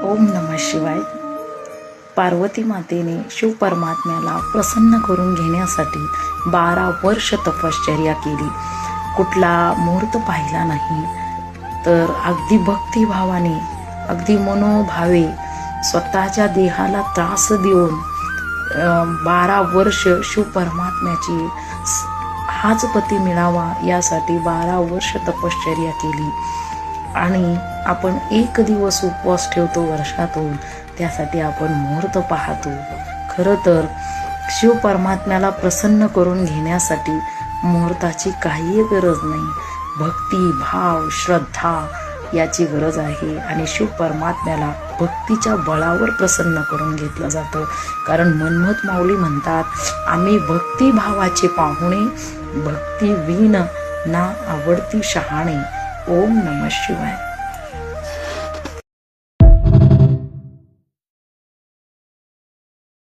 ओम नमः शिवाय. पार्वती मातेने शिव परमात्म्याला प्रसन्न करून घेण्यासाठी 12 वर्ष तपश्चर्या केली. कुठला मुहूर्त पाहिला नाही, तर अगदी भक्तिभावाने, अगदी मनोभावे स्वतःच्या देहाला त्रास देऊन 12 वर्ष शिव परमात्म्याची हाच पती मिळावा यासाठी 12 वर्ष तपश्चर्या केली. आणि आपण एक दिवस उपवास ठेवतो वर्षातून, त्यासाठी आपण मुहूर्त पाहतो. खरं तर शिव परमात्म्याला प्रसन्न करून घेण्यासाठी मुहूर्ताची काही गरज नाही. भक्ती, भाव, श्रद्धा याची गरज आहे. आणि शिव परमात्म्याला भक्तीच्या बळावर प्रसन्न करून घेतलं जातं. कारण मनमथ माऊली म्हणतात, आम्ही भक्तिभावाचे पाहुणे, भक्ती विण ना आवडती शहाणे. ओम नमः शिवाय.